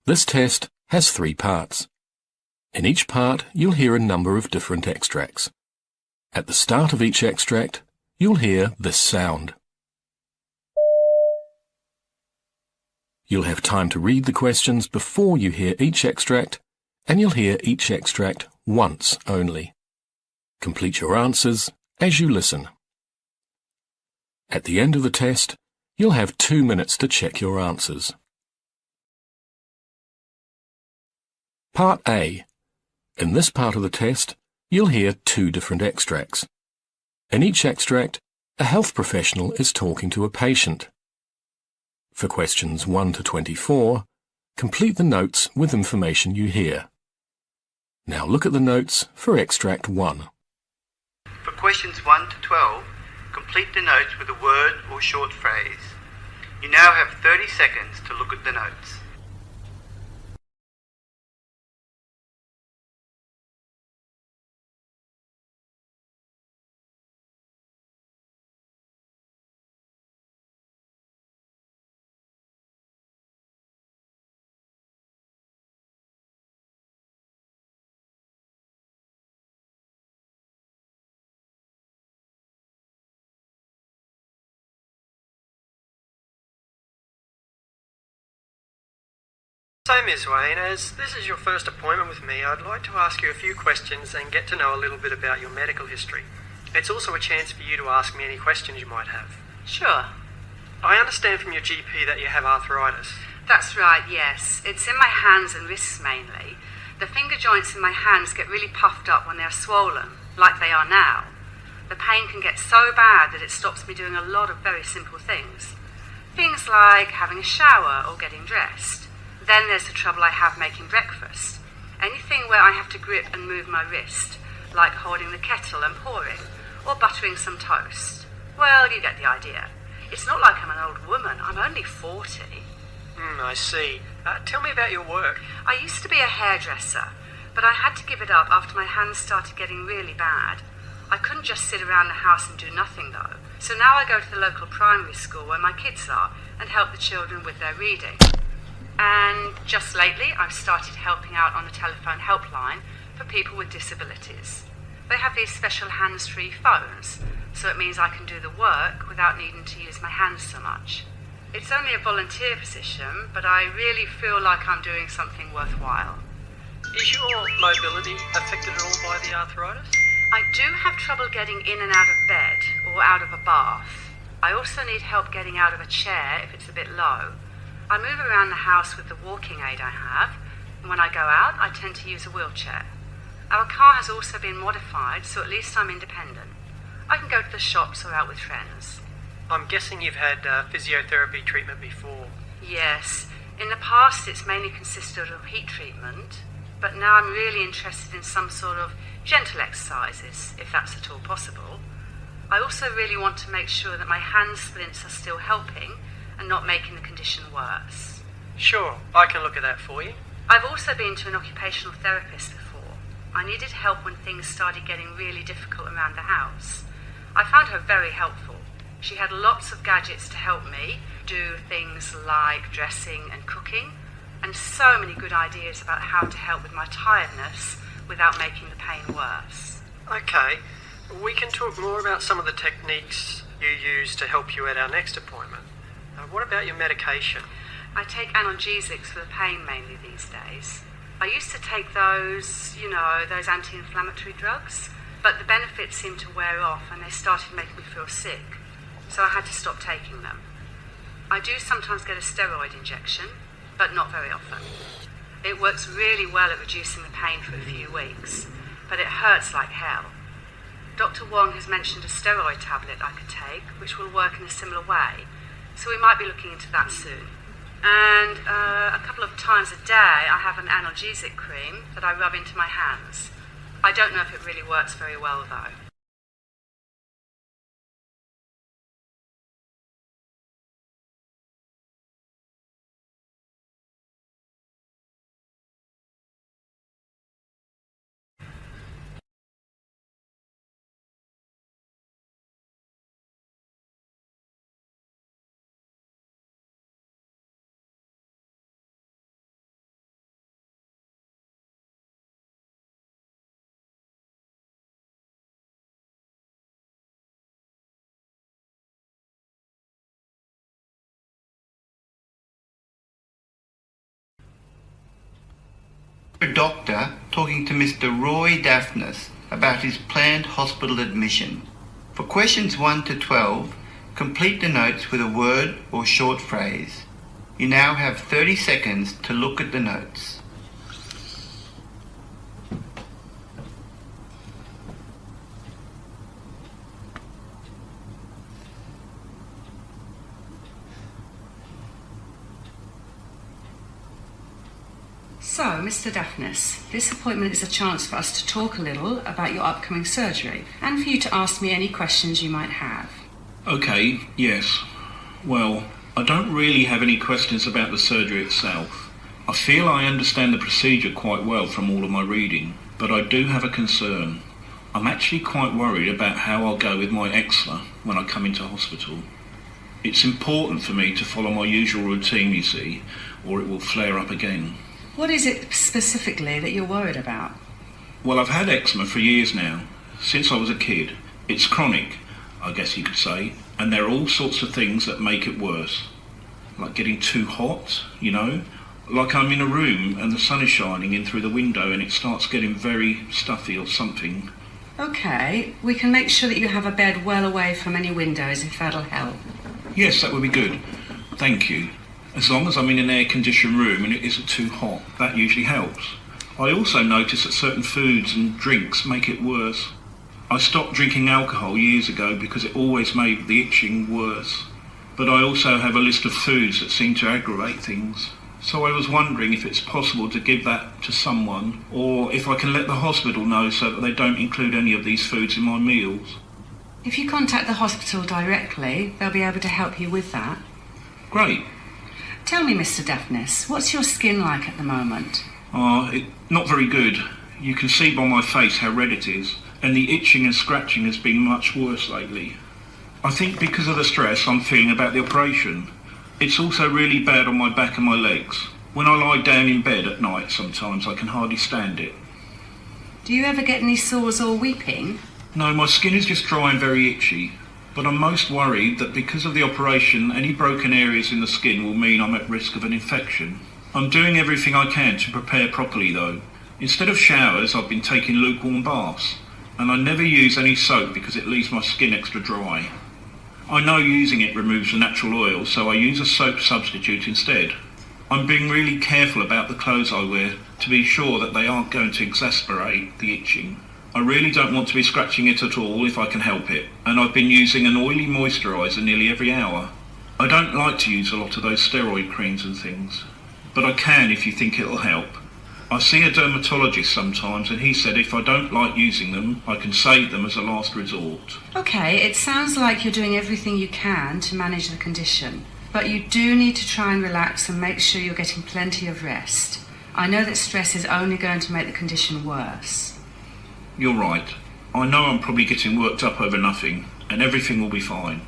This test has 3 parts. In each part, you'll hear a number of different extracts. At the start of each extract, you'll hear this sound. You'll have time to read the questions before you hear each extract, and you'll hear each extract once only. Complete your answers as you listen. At the end of the test, you'll have 2 minutes to check your answers. Part A. In this part of the test, you'll hear 2 different extracts. In each extract, a health professional is talking to a patient. For questions 1 to 24, complete the notes with information you hear. Now look at the notes for extract 1. For questions 1 to 12, complete the notes with a word or short phrase. You now have 30 seconds to look at the notes. So, Ms. Wayne, as this is your first appointment with me, I'd like to ask you a few questions and get to know a little bit about your medical history. It's also a chance for you to ask me any questions you might have. Sure. I understand from your GP that you have arthritis. That's right, yes. It's in my hands and wrists mainly. The finger joints in my hands get really puffed up when they're swollen, like they are now. The pain can get so bad that it stops me doing a lot of very simple things. Things like having a shower or getting dressed. Then there's the trouble I have making breakfast. Anything where I have to grip and move my wrist, like holding the kettle and pouring, or buttering some toast. Well, you get the idea. It's not like I'm an old woman. I'm only 40. I see. Tell me about your work. I used to be a hairdresser, but I had to give it up after my hands started getting really bad. I couldn't just sit around the house and do nothing, though. So now I go to the local primary school where my kids are and help the children with their reading. And just lately, I've started helping out on a telephone helpline for people with disabilities. They have these special hands-free phones, so it means I can do the work without needing to use my hands so much. It's only a volunteer position, but I really feel like I'm doing something worthwhile. Is your mobility affected at all by the arthritis? I do have trouble getting in and out of bed or out of a bath. I also need help getting out of a chair if it's a bit low. I move around the house with the walking aid I have, and when I go out, I tend to use a wheelchair. Our car has also been modified, so at least I'm independent. I can go to the shops or out with friends. I'm guessing you've had physiotherapy treatment before. Yes. In the past, it's mainly consisted of heat treatment, but now I'm really interested in some sort of gentle exercises, if that's at all possible. I also really want to make sure that my hand splints are still helping, and not making the condition worse. Sure, I can look at that for you. I've also been to an occupational therapist before. I needed help when things started getting really difficult around the house. I found her very helpful. She had lots of gadgets to help me do things like dressing and cooking, and so many good ideas about how to help with my tiredness without making the pain worse. Okay, we can talk more about some of the techniques you use to help you at our next appointment. What about your medication? I take analgesics for the pain mainly these days. I used to take those, those anti-inflammatory drugs, but the benefits seemed to wear off and they started making me feel sick, so I had to stop taking them. I do sometimes get a steroid injection, but not very often. It works really well at reducing the pain for a few weeks, but it hurts like hell. Dr. Wong has mentioned a steroid tablet I could take, which will work in a similar way. So we might be looking into that soon. And a couple of times a day I have an analgesic cream that I rub into my hands. I don't know if it really works very well though. A doctor talking to Mr. Roy Daphnis about his planned hospital admission. For questions 1 to 12, complete the notes with a word or short phrase. You now have 30 seconds to look at the notes. So, Mr. Daphnis, this appointment is a chance for us to talk a little about your upcoming surgery and for you to ask me any questions you might have. Okay, yes. Well, I don't really have any questions about the surgery itself. I feel I understand the procedure quite well from all of my reading, but I do have a concern. I'm actually quite worried about how I'll go with my eczema when I come into hospital. It's important for me to follow my usual routine, you see, or it will flare up again. What is it specifically that you're worried about? Well, I've had eczema for years now, since I was a kid. It's chronic, I guess you could say, and there are all sorts of things that make it worse. Like getting too hot, you know? Like I'm in a room and the sun is shining in through the window and it starts getting very stuffy or something. Okay, we can make sure that you have a bed well away from any windows if that'll help. Yes, that would be good. Thank you. As long as I'm in an air-conditioned room and it isn't too hot, that usually helps. I also notice that certain foods and drinks make it worse. I stopped drinking alcohol years ago because it always made the itching worse. But I also have a list of foods that seem to aggravate things. So I was wondering if it's possible to give that to someone, or if I can let the hospital know so that they don't include any of these foods in my meals. If you contact the hospital directly, they'll be able to help you with that. Great. Tell me, Mr. Daphnis, what's your skin like at the moment? Not very good. You can see by my face how red it is, and the itching and scratching has been much worse lately. I think because of the stress I'm feeling about the operation. It's also really bad on my back and my legs. When I lie down in bed at night sometimes I can hardly stand it. Do you ever get any sores or weeping? No, my skin is just dry and very itchy. But I'm most worried that because of the operation, any broken areas in the skin will mean I'm at risk of an infection. I'm doing everything I can to prepare properly though. Instead of showers, I've been taking lukewarm baths. And I never use any soap because it leaves my skin extra dry. I know using it removes the natural oil, so I use a soap substitute instead. I'm being really careful about the clothes I wear to be sure that they aren't going to exacerbate the itching. I really don't want to be scratching it at all if I can help it, and I've been using an oily moisturiser nearly every hour. I don't like to use a lot of those steroid creams and things, but I can if you think it'll help. I see a dermatologist sometimes and he said if I don't like using them, I can save them as a last resort. Okay, it sounds like you're doing everything you can to manage the condition, but you do need to try and relax and make sure you're getting plenty of rest. I know that stress is only going to make the condition worse. You're right. I know I'm probably getting worked up over nothing, and everything will be fine.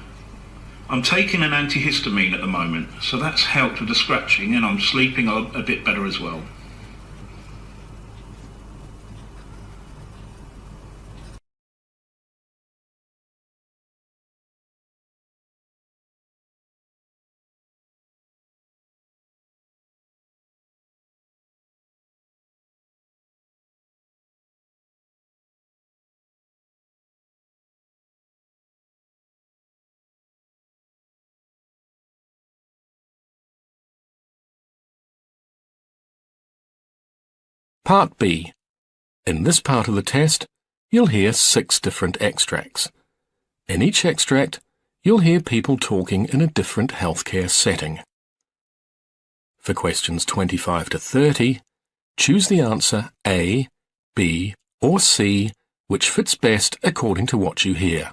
I'm taking an antihistamine at the moment, so that's helped with the scratching, and I'm sleeping a bit better as well. Part B. In this part of the test, you'll hear 6 different extracts. In each extract, you'll hear people talking in a different healthcare setting. For questions 25 to 30, choose the answer A, B, or C, which fits best according to what you hear.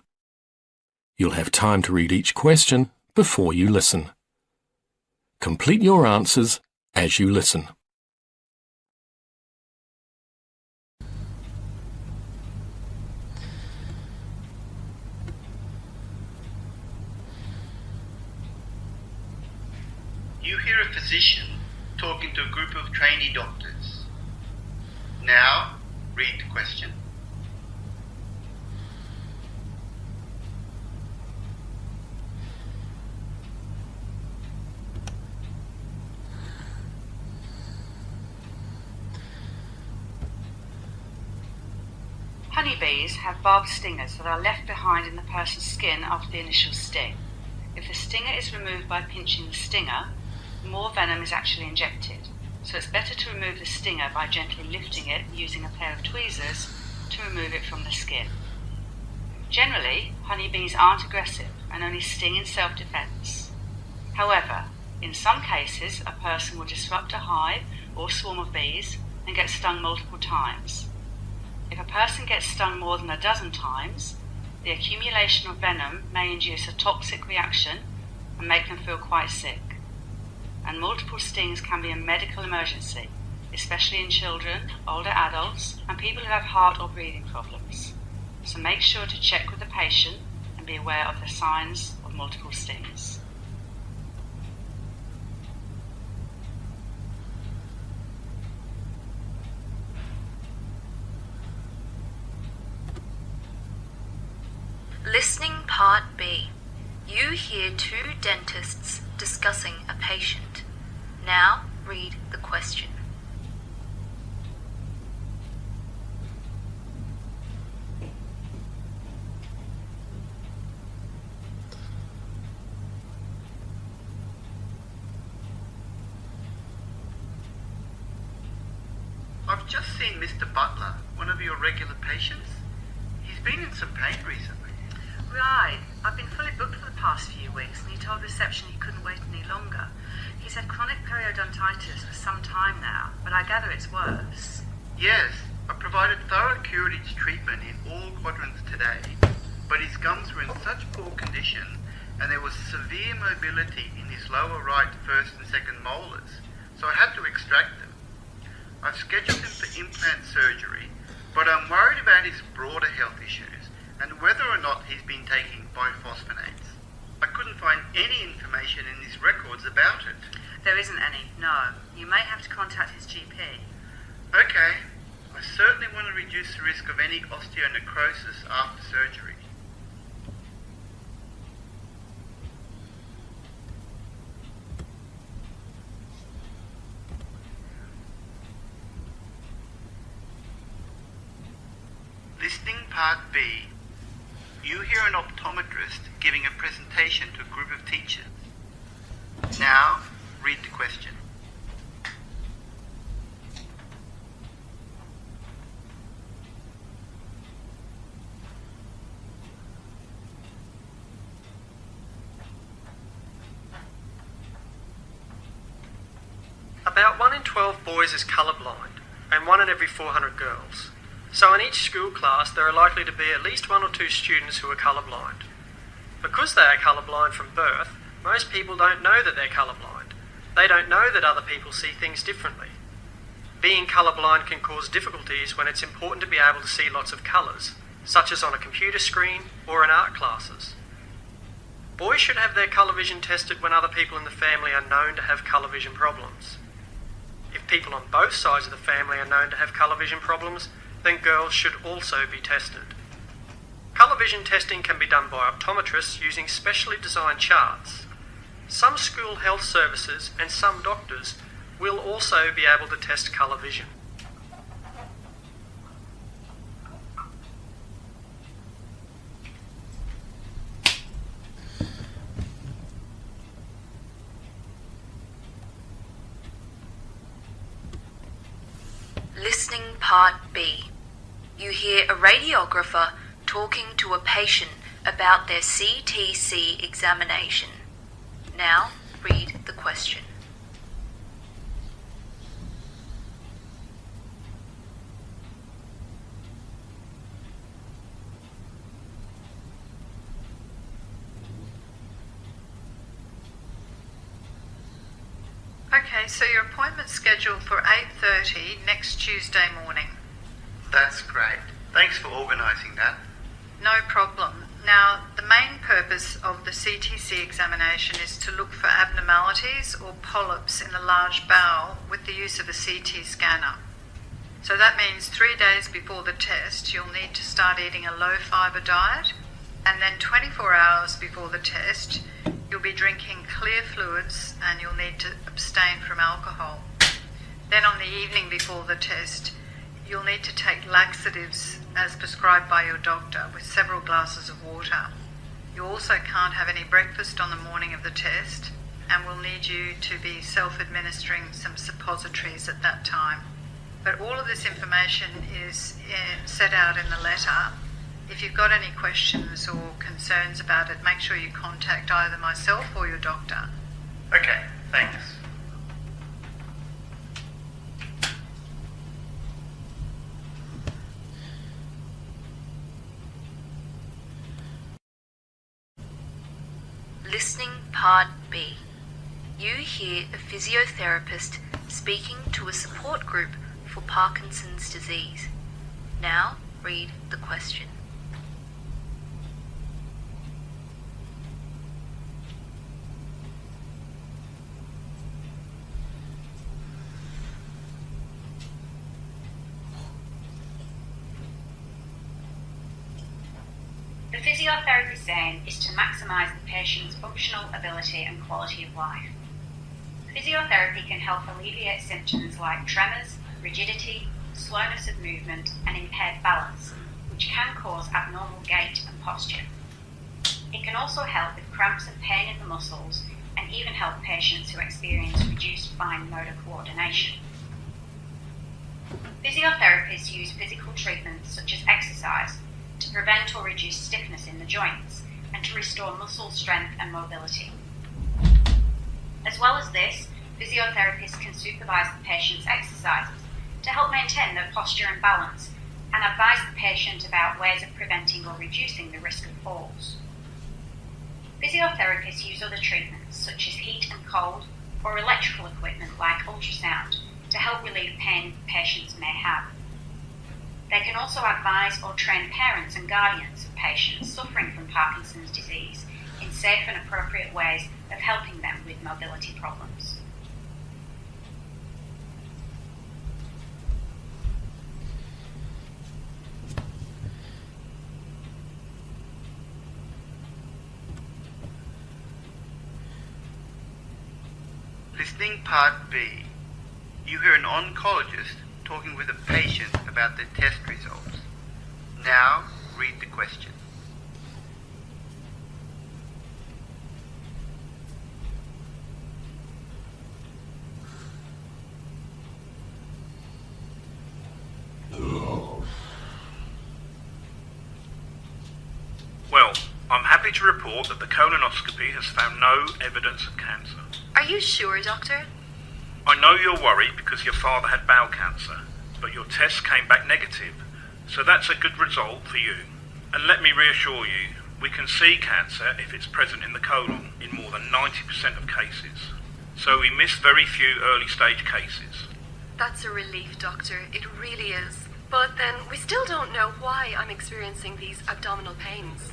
You'll have time to read each question before you listen. Complete your answers as you listen. You hear a physician talking to a group of trainee doctors. Now, read the question. Honeybees have barbed stingers that are left behind in the person's skin after the initial sting. If the stinger is removed by pinching the stinger, more venom is actually injected. So it's better to remove the stinger by gently lifting it using a pair of tweezers to remove it from the skin. Generally, honeybees aren't aggressive and only sting in self-defense. However, in some cases, a person will disrupt a hive or swarm of bees and get stung multiple times. If a person gets stung more than a dozen times, the accumulation of venom may induce a toxic reaction and make them feel quite sick. And multiple stings can be a medical emergency, especially in children, older adults, and people who have heart or breathing problems. So make sure to check with the patient and be aware of the signs of multiple stings. Listening Part B. You hear two dentists discussing a patient. Now read the question. I've just seen Mr. Butler, one of your regular patients. He's been in some pain recently. Right. I've been fully booked for the past few weeks and he told reception he couldn't wait any longer. He's had chronic periodontitis for some time now, but I gather it's worse. Yes, I provided thorough curative treatment in all quadrants today, but his gums were in such poor condition and there was severe mobility in his lower right first and second molars, so I had to extract them. I've scheduled him for implant surgery, but I'm worried about his broader health issues and whether or not he's been taking biphosphonates. I couldn't find any information in his records about it. There isn't any, no. You may have to contact his GP. Okay, I certainly want to reduce the risk of any osteonecrosis after surgery. Listening Part B. You hear an optometrist giving a presentation to a group of teachers. Now, read the question. About 1 in 12 boys is colourblind, and 1 in every 400 girls. So in each school class there are likely to be at least 1 or 2 students who are colourblind. Because they are colourblind from birth, most people don't know that they're colourblind. They don't know that other people see things differently. Being colourblind can cause difficulties when it's important to be able to see lots of colours, such as on a computer screen or in art classes. Boys should have their colour vision tested when other people in the family are known to have colour vision problems. If people on both sides of the family are known to have colour vision problems, then girls should also be tested. Colour vision testing can be done by optometrists using specially designed charts. Some school health services and some doctors will also be able to test colour vision. Listening Part B. You hear a radiographer talking to a patient about their CTC examination. Now read the question. Okay, so your appointment's scheduled for 8:30 next Tuesday morning. That's great. Thanks for organising that. No problem. Now, the main purpose of the CTC examination is to look for abnormalities or polyps in the large bowel with the use of a CT scanner. So that means 3 days before the test, you'll need to start eating a low-fibre diet, and then 24 hours before the test, you'll be drinking clear fluids and you'll need to abstain from alcohol. Then on the evening before the test, You'll need to take laxatives as prescribed by your doctor with several glasses of water. You also can't have any breakfast on the morning of the test, and we'll need you to be self-administering some suppositories at that time. But all of this information is set out in the letter. If you've got any questions or concerns about it, make sure you contact either myself or your doctor. Okay, thanks. Listening Part B. You hear a physiotherapist speaking to a support group for Parkinson's disease. Now read the question. The physiotherapist's aim is to maximise the patient's functional ability and quality of life. Physiotherapy can help alleviate symptoms like tremors, rigidity, slowness of movement, and impaired balance, which can cause abnormal gait and posture. It can also help with cramps and pain in the muscles, and even help patients who experience reduced fine motor coordination. Physiotherapists use physical treatments such as exercise to prevent or reduce stiffness in the joints and to restore muscle strength and mobility. As well as this, physiotherapists can supervise the patient's exercises to help maintain their posture and balance and advise the patient about ways of preventing or reducing the risk of falls. Physiotherapists use other treatments such as heat and cold or electrical equipment like ultrasound to help relieve pain patients may have. They can also advise or train parents and guardians of patients suffering from Parkinson's disease in safe and appropriate ways of helping them with mobility problems. Listening Part B. You hear an oncologist talking with a patient about their test results. Now, read the question. Well, I'm happy to report that the colonoscopy has found no evidence of cancer. Are you sure, Doctor? I know you're worried because your father had bowel cancer, but your test came back negative, so that's a good result for you. And let me reassure you, we can see cancer if it's present in the colon in more than 90% of cases. So we miss very few early stage cases. That's a relief, Doctor. It really is. But then we still don't know why I'm experiencing these abdominal pains.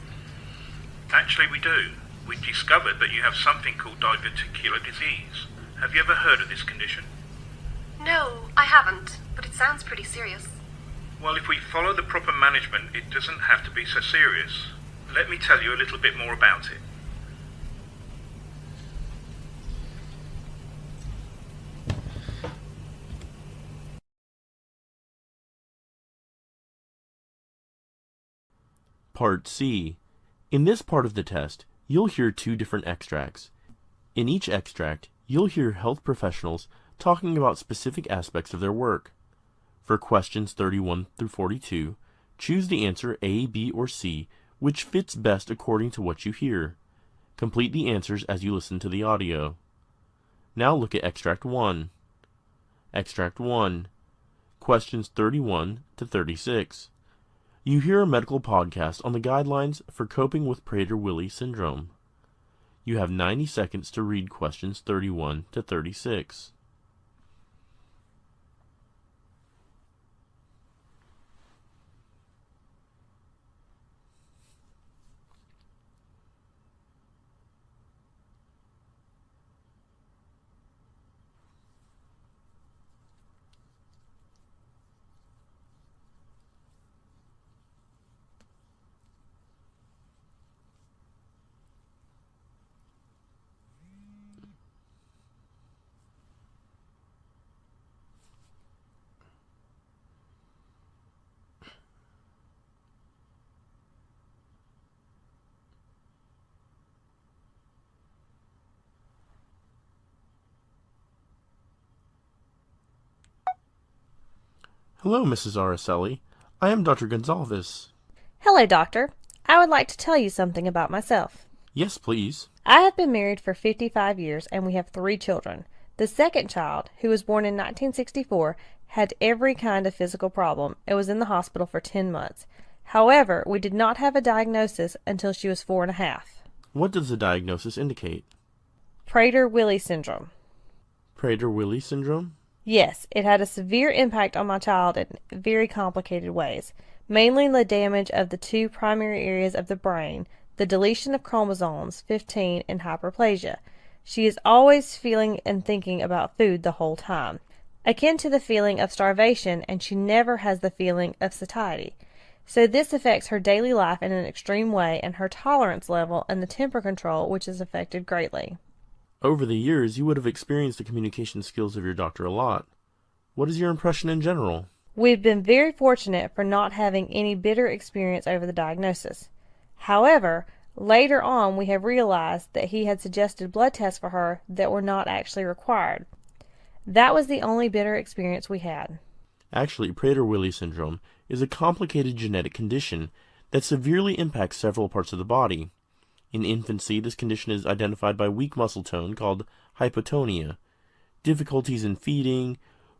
Actually, we do. We discovered that you have something called diverticular disease. Have you ever heard of this condition? No, I haven't, but it sounds pretty serious. Well, if we follow the proper management, it doesn't have to be so serious. Let me tell you a little bit more about it. Part C. In this part of the test, you'll hear two different extracts. In each extract, you'll hear health professionals talking about specific aspects of their work. For questions 31 through 42, choose the answer A, B, or C, which fits best according to what you hear. Complete the answers as you listen to the audio. Now look at Extract 1. Extract 1. Questions 31 to 36. You hear a medical podcast on the guidelines for coping with Prader-Willi syndrome. You have 90 seconds to read questions 31 to 36. Hello, Mrs. Araceli. I am Dr. Gonzalez. Hello, doctor. I would like to tell you something about myself. Yes, please. I have been married for 55 years and we have 3 children. The second child, who was born in 1964, had every kind of physical problem and was in the hospital for 10 months. However, we did not have a diagnosis until she was 4.5. What does the diagnosis indicate? Prader-Willi syndrome. Prader-Willi syndrome? Yes, it had a severe impact on my child in very complicated ways, mainly the damage of the 2 primary areas of the brain, the deletion of chromosomes 15 and hyperplasia. She is always feeling and thinking about food the whole time, akin to the feeling of starvation, and she never has the feeling of satiety. So this affects her daily life in an extreme way, and her tolerance level and the temper control, which is affected greatly. Over the years, you would have experienced the communication skills of your doctor a lot. What is your impression in general? We've been very fortunate for not having any bitter experience over the diagnosis. However, later on we have realized that he had suggested blood tests for her that were not actually required. That was the only bitter experience we had. Actually, Prader-Willi syndrome is a complicated genetic condition that severely impacts several parts of the body. In infancy, this condition is identified by weak muscle tone called hypotonia, difficulties in feeding,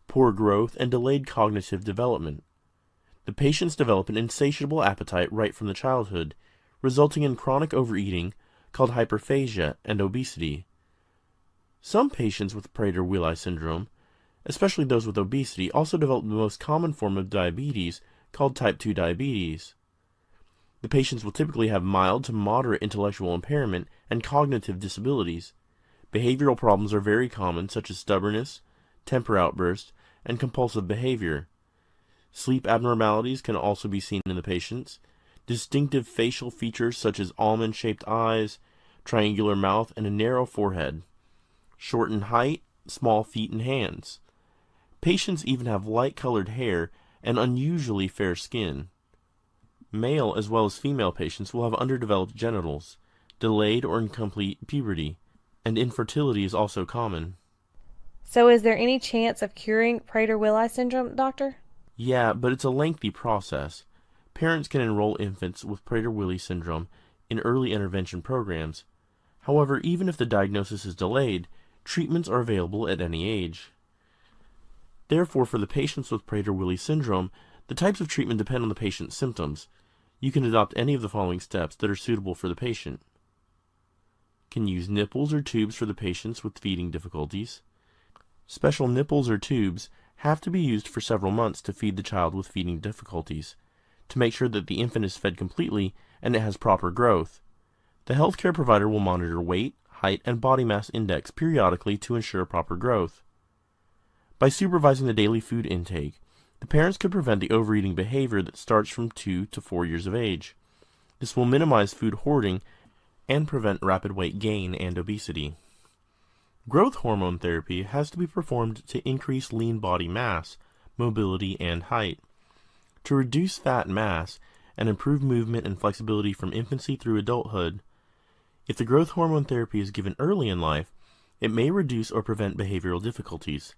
poor growth, and delayed cognitive development. The patients develop an insatiable appetite right from the childhood, resulting in chronic overeating called hyperphagia and obesity. Some patients with Prader-Willi syndrome, especially those with obesity, also develop the most common form of diabetes called type 2 diabetes. The patients will typically have mild to moderate intellectual impairment and cognitive disabilities. Behavioral problems are very common, such as stubbornness, temper outbursts, and compulsive behavior. Sleep abnormalities can also be seen in the patients. Distinctive facial features such as almond-shaped eyes, triangular mouth, and a narrow forehead. Short in height, small feet and hands. Patients even have light-colored hair and unusually fair skin. Male as well as female patients will have underdeveloped genitals, delayed or incomplete puberty, and infertility is also common. So is there any chance of curing Prader-Willi syndrome, doctor? Yeah, but it's a lengthy process. Parents can enroll infants with Prader-Willi syndrome in early intervention programs. However, even if the diagnosis is delayed, treatments are available at any age. Therefore, for the patients with Prader-Willi syndrome, the types of treatment depend on the patient's symptoms. You can adopt any of the following steps that are suitable for the patient. Can use nipples or tubes for the patients with feeding difficulties. Special nipples or tubes have to be used for several months to feed the child with feeding difficulties, to make sure that the infant is fed completely and it has proper growth. The healthcare provider will monitor weight, height, and body mass index periodically to ensure proper growth. By supervising the daily food intake, the parents could prevent the overeating behavior that starts from 2 to 4 years of age. This will minimize food hoarding and prevent rapid weight gain and obesity. Growth hormone therapy has to be performed to increase lean body mass, mobility, and height. To reduce fat mass and improve movement and flexibility from infancy through adulthood. If the growth hormone therapy is given early in life, it may reduce or prevent behavioral difficulties.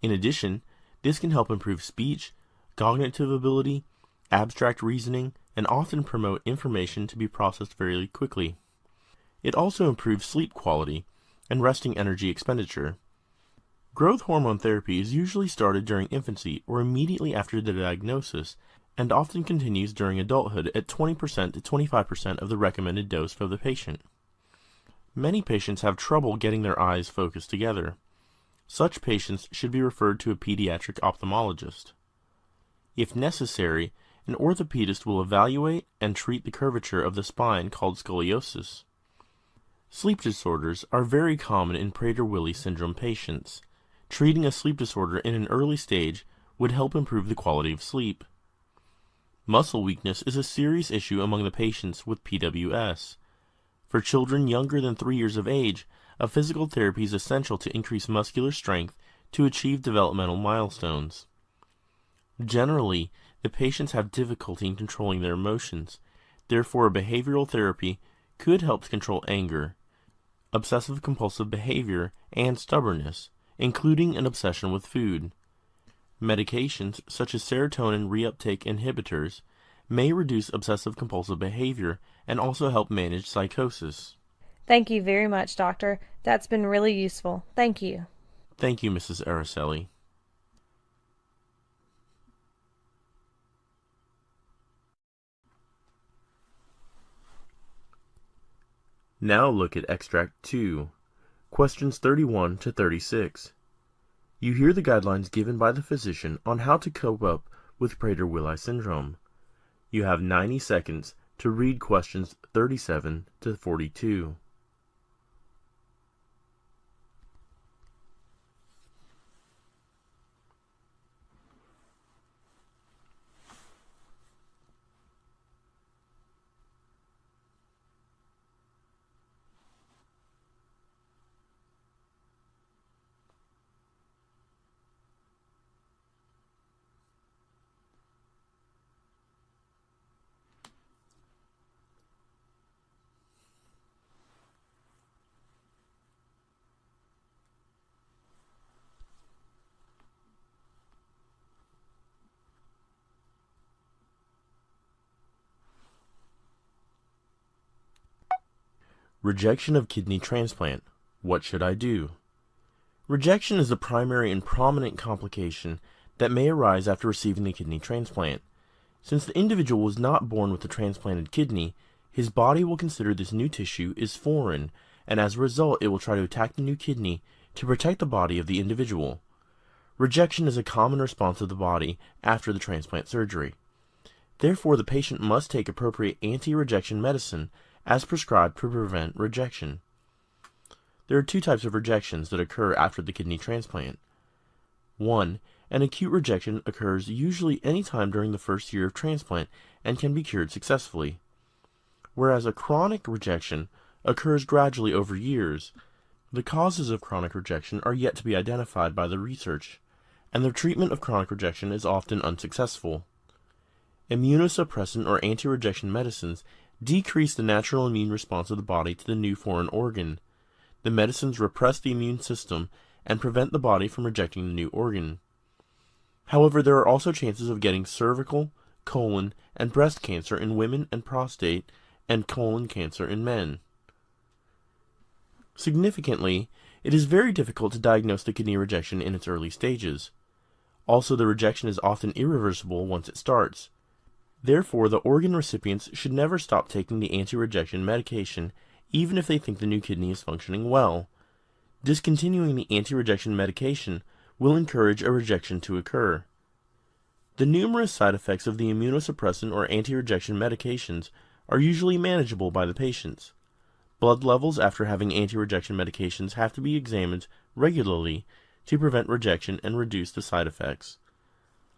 In addition, this can help improve speech, cognitive ability, abstract reasoning, and often promote information to be processed very quickly. It also improves sleep quality and resting energy expenditure. Growth hormone therapy is usually started during infancy or immediately after the diagnosis, and often continues during adulthood at 20% to 25% of the recommended dose for the patient. Many patients have trouble getting their eyes focused together. Such patients should be referred to a pediatric ophthalmologist. If necessary, an orthopedist will evaluate and treat the curvature of the spine called scoliosis. Sleep disorders are very common in Prader-Willi syndrome patients. Treating a sleep disorder in an early stage would help improve the quality of sleep. Muscle weakness is a serious issue among the patients with PWS. For children younger than 3 years of age, a physical therapy is essential to increase muscular strength to achieve developmental milestones. Generally, the patients have difficulty in controlling their emotions. Therefore, a behavioral therapy could help to control anger, obsessive-compulsive behavior, and stubbornness, including an obsession with food. Medications, such as serotonin reuptake inhibitors, may reduce obsessive-compulsive behavior and also help manage psychosis. Thank you very much, Doctor. That's been really useful. Thank you. Thank you, Mrs. Araceli. Now look at Extract 2, questions 31 to 36. You hear the guidelines given by the physician on how to cope up with Prader-Willi syndrome. You have 90 seconds to read questions 37 to 42. Rejection of kidney transplant. What should I do? Rejection is the primary and prominent complication that may arise after receiving a kidney transplant. Since the individual was not born with a transplanted kidney, his body will consider this new tissue is foreign, and as a result it will try to attack the new kidney to protect the body of the individual. Rejection is a common response of the body after the transplant surgery. Therefore, the patient must take appropriate anti-rejection medicine as prescribed to prevent rejection. There are two types of rejections that occur after the kidney transplant. 1. An acute rejection occurs usually any time during the first year of transplant and can be cured successfully, whereas a chronic rejection occurs gradually over years. The causes of chronic rejection are yet to be identified by the research, and the treatment of chronic rejection is often unsuccessful. Immunosuppressant or anti-rejection medicines decrease the natural immune response of the body to the new foreign organ. The medicines repress the immune system and prevent the body from rejecting the new organ. However, there are also chances of getting cervical, colon, and breast cancer in women and prostate and colon cancer in men. Significantly, it is very difficult to diagnose the kidney rejection in its early stages. Also, the rejection is often irreversible once it starts. Therefore, the organ recipients should never stop taking the anti-rejection medication, even if they think the new kidney is functioning well. Discontinuing the anti-rejection medication will encourage a rejection to occur. The numerous side effects of the immunosuppressant or anti-rejection medications are usually manageable by the patients. Blood levels after having anti-rejection medications have to be examined regularly to prevent rejection and reduce the side effects.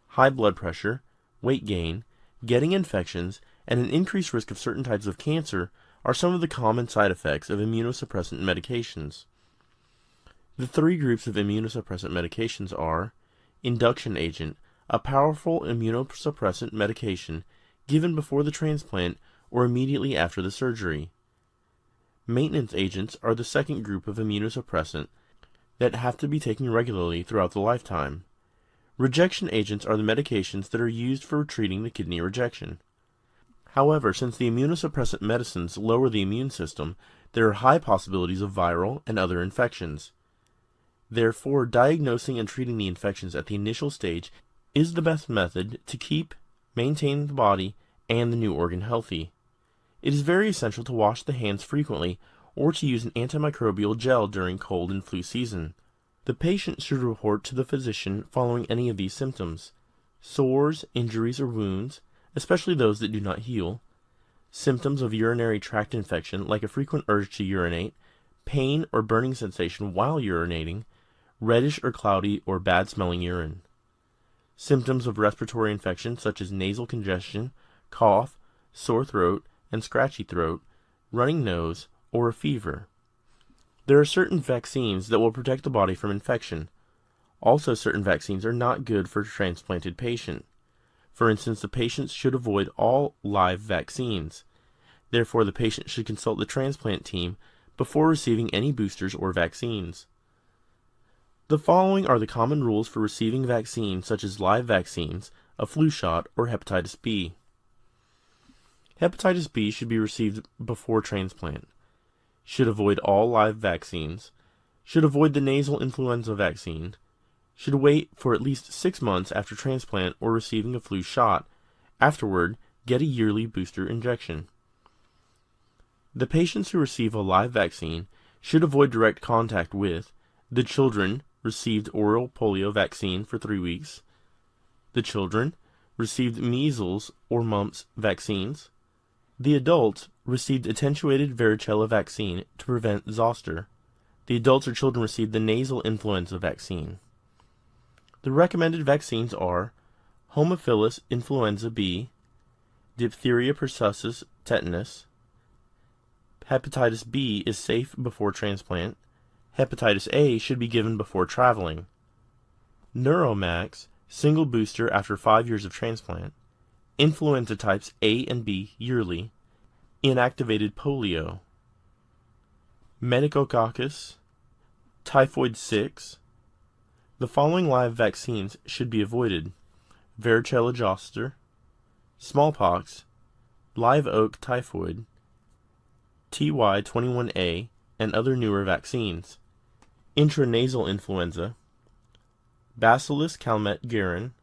High blood pressure, weight gain, getting infections, and an increased risk of certain types of cancer are some of the common side effects of immunosuppressant medications. The three groups of immunosuppressant medications are induction agent, a powerful immunosuppressant medication given before the transplant or immediately after the surgery. Maintenance agents are the second group of immunosuppressant that have to be taken regularly throughout the lifetime. Rejection agents are the medications that are used for treating the kidney rejection. However, since the immunosuppressant medicines lower the immune system, there are high possibilities of viral and other infections. Therefore, diagnosing and treating the infections at the initial stage is the best method to maintain the body and the new organ healthy. It is very essential to wash the hands frequently or to use an antimicrobial gel during cold and flu season. The patient should report to the physician following any of these symptoms: sores, injuries, or wounds, especially those that do not heal, symptoms of urinary tract infection like a frequent urge to urinate, pain or burning sensation while urinating, reddish or cloudy or bad-smelling urine, symptoms of respiratory infection such as nasal congestion, cough, sore throat, and scratchy throat, running nose, or a fever. There are certain vaccines that will protect the body from infection. Also, certain vaccines are not good for a transplanted patient. For instance, the patient should avoid all live vaccines. Therefore, the patient should consult the transplant team before receiving any boosters or vaccines. The following are the common rules for receiving vaccines such as live vaccines, a flu shot, or hepatitis B. Hepatitis B should be received before transplant. Should avoid all live vaccines. Should avoid the nasal influenza vaccine. Should wait for at least 6 months after transplant or receiving a flu shot. Afterward, get a yearly booster injection. The patients who receive a live vaccine should avoid direct contact with the children received oral polio vaccine for 3 weeks. The children received measles or mumps vaccines. The adults received attenuated varicella vaccine to prevent zoster. The adults or children received the nasal influenza vaccine. The recommended vaccines are Haemophilus influenza B, diphtheria pertussis tetanus. Hepatitis B is safe before transplant. Hepatitis A should be given before traveling. Neuromax, single booster after 5 years of transplant. Influenza types A and B yearly. Inactivated polio. Meningococcus. Typhoid 6. The following live vaccines should be avoided: varicella zoster, smallpox, live oak typhoid, TY21A, and other newer vaccines, intranasal influenza, Bacillus calmette-guerin,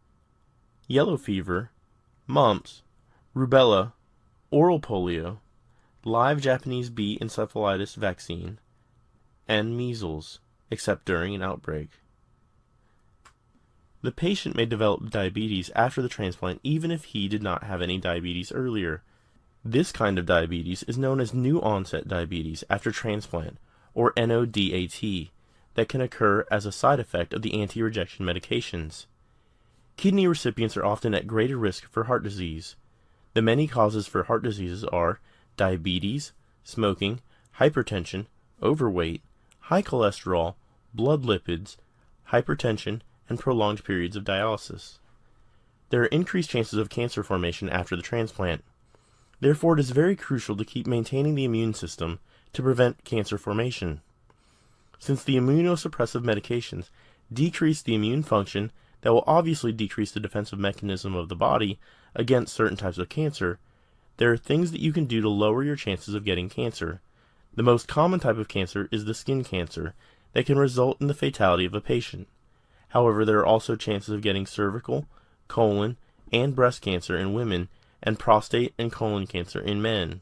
yellow fever, mumps, rubella, oral polio, live Japanese B encephalitis vaccine, and measles, except during an outbreak. The patient may develop diabetes after the transplant even if he did not have any diabetes earlier. This kind of diabetes is known as new onset diabetes after transplant, or NODAT, that can occur as a side effect of the anti-rejection medications. Kidney recipients are often at greater risk for heart disease. The many causes for heart diseases are diabetes, smoking, hypertension, overweight, high cholesterol, blood lipids, hypertension, and prolonged periods of dialysis. There are increased chances of cancer formation after the transplant. Therefore, it is very crucial to keep maintaining the immune system to prevent cancer formation. Since the immunosuppressive medications decrease the immune function, that will obviously decrease the defensive mechanism of the body against certain types of cancer, there are things that you can do to lower your chances of getting cancer. The most common type of cancer is the skin cancer that can result in the fatality of a patient. However, there are also chances of getting cervical, colon, and breast cancer in women, and prostate and colon cancer in men.